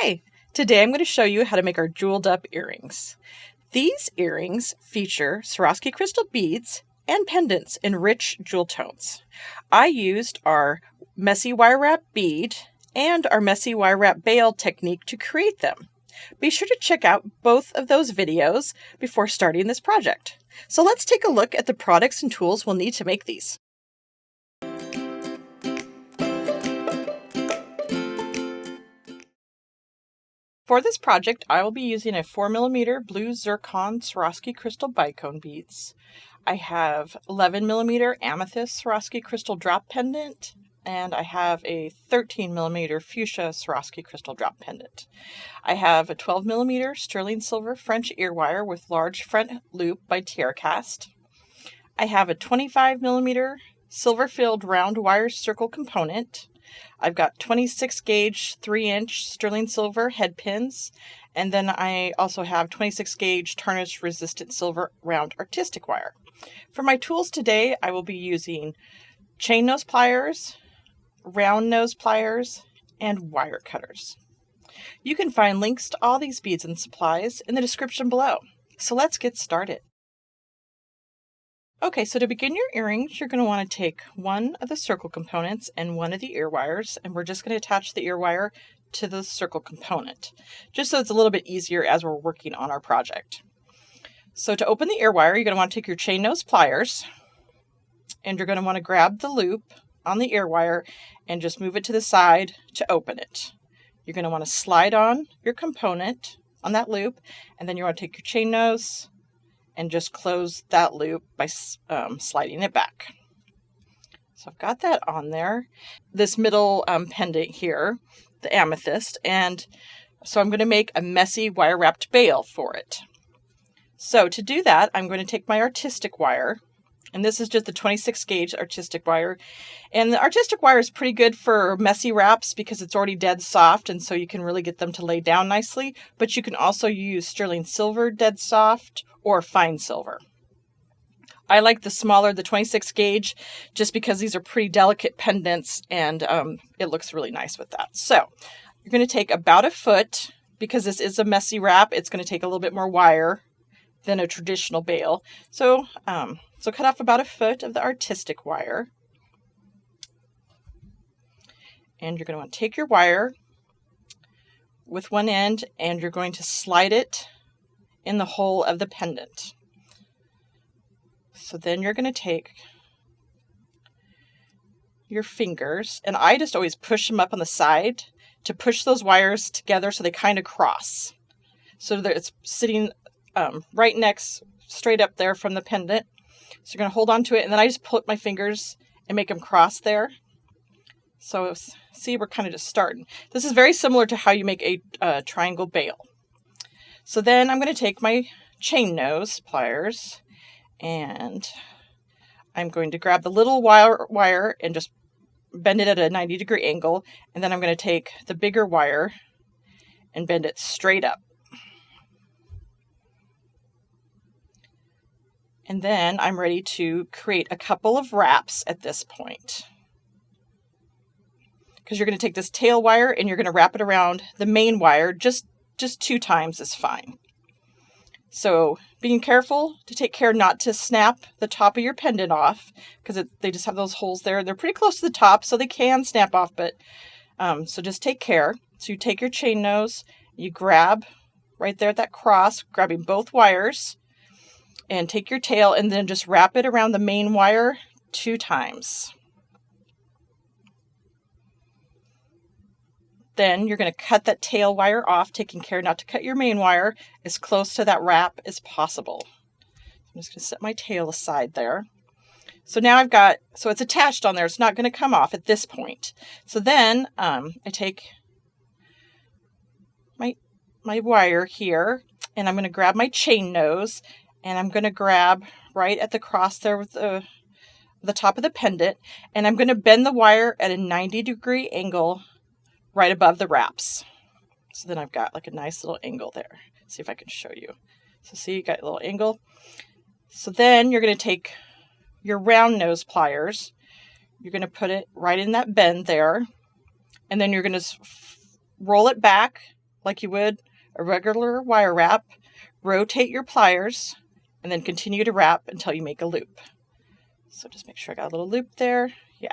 Hi! Today I'm going to show you how to make our jeweled up earrings. These earrings feature Swarovski crystal beads and pendants in rich jewel tones. I used our messy wire wrap bead and our messy wire wrap bail technique to create them. Be sure to check out both of those videos before starting this project. So let's take a look at the products and tools we'll need to make these. For this project, I will be using a 4mm blue Zircon Swarovski Crystal Bicone beads. I have 11mm Amethyst Swarovski Crystal Drop Pendant, and I have a 13mm Fuchsia Swarovski Crystal Drop Pendant. I have a 12mm sterling silver French ear wire with large front loop by TierraCast. I have a 25mm silver-filled round wire circle component. I've got 26 gauge 3-inch sterling silver head pins, and then I also have 26 gauge tarnish resistant silver round artistic wire. For my tools today, I will be using chain nose pliers, round nose pliers, and wire cutters. You can find links to all these beads and supplies in the description below. So let's get started. Okay, so to begin your earrings, you're going to want to take one of the circle components and one of the ear wires, and we're just going to attach the ear wire to the circle component, just so it's a little bit easier as we're working on our project. So to open the ear wire, you're going to want to take your chain nose pliers, and you're going to want to grab the loop on the ear wire and just move it to the side to open it. You're going to want to slide on your component on that loop, and then you want to take your chain nose and just close that loop by sliding it back. So I've got that on there. This middle pendant here, the amethyst, and so I'm going to make a messy wire wrapped bail for it. So to do that, I'm going to take my artistic wire, and this is just the 26 gauge artistic wire. And the artistic wire is pretty good for messy wraps because it's already dead soft, and so you can really get them to lay down nicely. But you can also use sterling silver dead soft or fine silver. I like the smaller, the 26 gauge, just because these are pretty delicate pendants, and it looks really nice with that. So you're going to take about a foot, because this is a messy wrap. It's going to take a little bit more wire than a traditional bail. So cut off about a foot of the artistic wire. And you're going to want to take your wire with one end, and you're going to slide it in the hole of the pendant. So then you're going to take your fingers, and I just always push them up on the side to push those wires together so they kind of cross. So that it's sitting right next, straight up there from the pendant. So you're going to hold on to it, and then I just put my fingers and make them cross there. So see, we're kind of just starting. This is very similar to how you make a triangle bail. So then I'm going to take my chain nose pliers, and I'm going to grab the little wire and just bend it at a 90-degree angle. And then I'm going to take the bigger wire and bend it straight up. And then I'm ready to create a couple of wraps at this point. Because you're going to take this tail wire and you're going to wrap it around the main wire. Just 2 times is fine. So being careful to take care not to snap the top of your pendant off, because they just have those holes there. They're pretty close to the top, so they can snap off, but so just take care. So you take your chain nose, you grab right there at that cross, grabbing both wires, and take your tail and then just wrap it around the main wire 2 times. Then you're going to cut that tail wire off, taking care not to cut your main wire as close to that wrap as possible. I'm just going to set my tail aside there. So now so it's attached on there. It's not going to come off at this point. So then I take my wire here, and I'm going to grab my chain nose, and I'm going to grab right at the cross there with the top of the pendant, and I'm going to bend the wire at a 90-degree angle right above the wraps. So then I've got like a nice little angle there. See if I can show you. So see, you got a little angle. So then you're going to take your round nose pliers. You're going to put it right in that bend there. And then you're going to roll it back like you would a regular wire wrap, rotate your pliers, and then continue to wrap until you make a loop. So just make sure I got a little loop there. Yeah.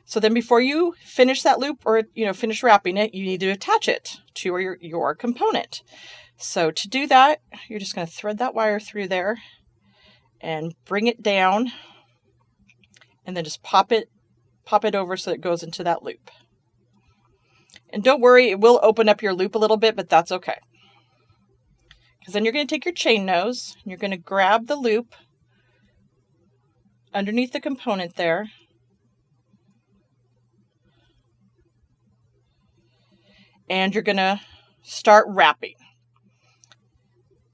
So then before you finish that loop or, finish wrapping it, you need to attach it to your component. So to do that, you're just going to thread that wire through there and bring it down, and then just pop it over so it goes into that loop. And don't worry, it will open up your loop a little bit, but that's okay. Because then you're going to take your chain nose and you're going to grab the loop underneath the component there. And you're going to start wrapping.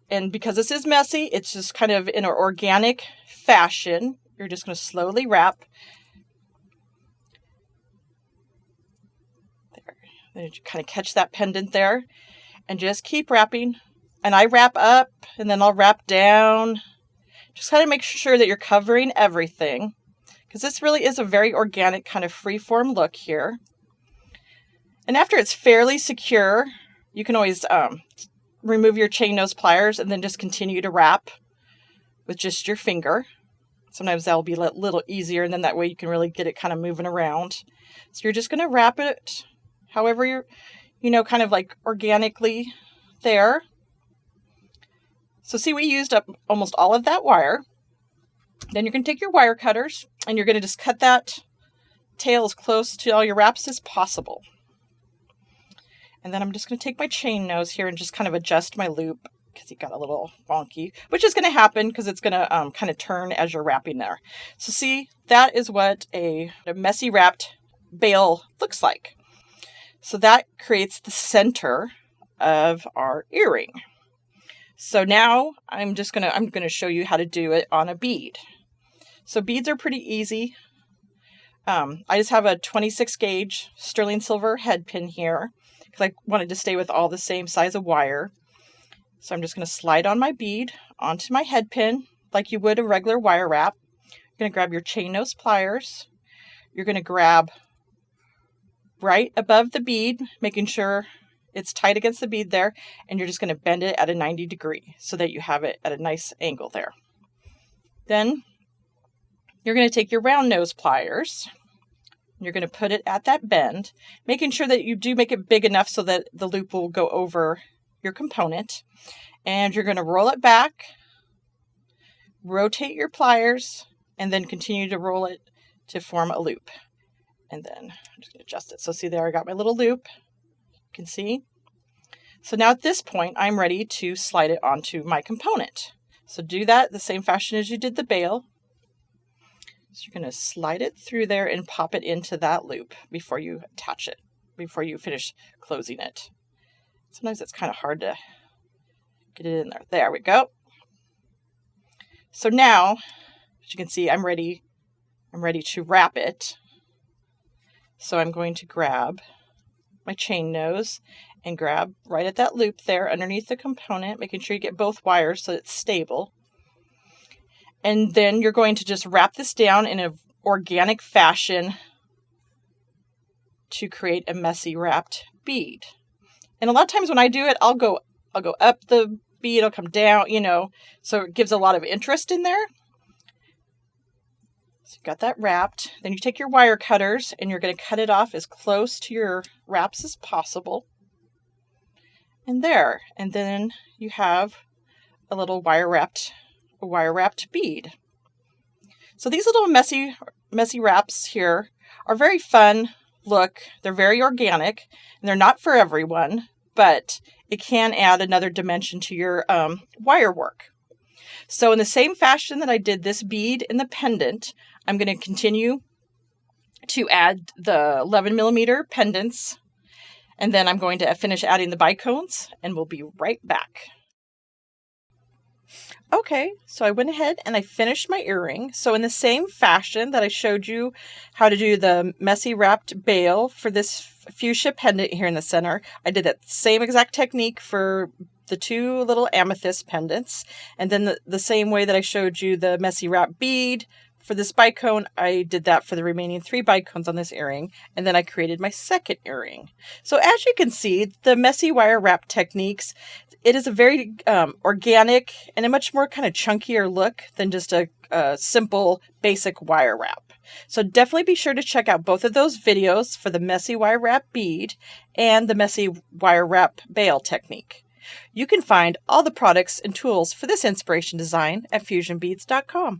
And because this is messy, it's just kind of in an organic fashion. You're just going to slowly wrap. There. Then you kind of catch that pendant there. And just keep wrapping. And I wrap up, and then I'll wrap down. Just kind of make sure that you're covering everything. Because this really is a very organic kind of freeform look here. And after it's fairly secure, you can always remove your chain nose pliers and then just continue to wrap with just your finger. Sometimes that'll be a little easier, and then that way you can really get it kind of moving around. So you're just going to wrap it however you're, kind of like organically there. So see, we used up almost all of that wire. Then you're going to take your wire cutters and you're going to just cut that tail as close to all your wraps as possible. And then I'm just going to take my chain nose here and just kind of adjust my loop because it got a little wonky, which is going to happen because it's going to kind of turn as you're wrapping there. So see, that is what a messy wrapped bail looks like. So that creates the center of our earring. So now I'm going to show you how to do it on a bead. So beads are pretty easy. I just have a 26 gauge sterling silver head pin here because I wanted to stay with all the same size of wire. So I'm just going to slide on my bead onto my head pin like you would a regular wire wrap. You're going to grab your chain nose pliers. You're going to grab right above the bead, making sure it's tight against the bead there, and you're just going to bend it at a 90 degree so that you have it at a nice angle there. Then you're going to take your round nose pliers. You're going to put it at that bend, making sure that you do make it big enough so that the loop will go over your component. And you're going to roll it back, rotate your pliers, and then continue to roll it to form a loop. And then I'm just going to adjust it. So see there, I got my little loop. You can see. So now at this point, I'm ready to slide it onto my component. So do that the same fashion as you did the bail. So you're going to slide it through there and pop it into that loop before you attach it, before you finish closing it. Sometimes it's kind of hard to get it in there. There we go. So now, as you can see, I'm ready to wrap it. So I'm going to grab my chain nose and grab right at that loop there underneath the component, making sure you get both wires so it's stable. And then you're going to just wrap this down in an organic fashion to create a messy wrapped bead. And a lot of times when I do it, I'll go up the bead, I'll come down, so it gives a lot of interest in there. So you've got that wrapped. Then you take your wire cutters and you're going to cut it off as close to your wraps as possible. And there. And then you have a little wire wrapped bead. So these little messy wraps here are very fun look. They're very organic and they're not for everyone, but it can add another dimension to your wire work. So in the same fashion that I did this bead in the pendant, I'm going to continue to add the 11 millimeter pendants, and then I'm going to finish adding the bicones, and we'll be right back. Okay, so I went ahead and I finished my earring. So in the same fashion that I showed you how to do the messy wrapped bail for this fuchsia pendant here in the center, I did that same exact technique for the two little amethyst pendants. And then the same way that I showed you the messy wrap bead For this bicone, I did that for the remaining 3 bicones on this earring, and then I created my second earring. So as you can see, the messy wire wrap techniques, it is a very organic and a much more kind of chunkier look than just a simple basic wire wrap. So definitely be sure to check out both of those videos for the messy wire wrap bead and the messy wire wrap bail technique. You can find all the products and tools for this inspiration design at fusionbeads.com.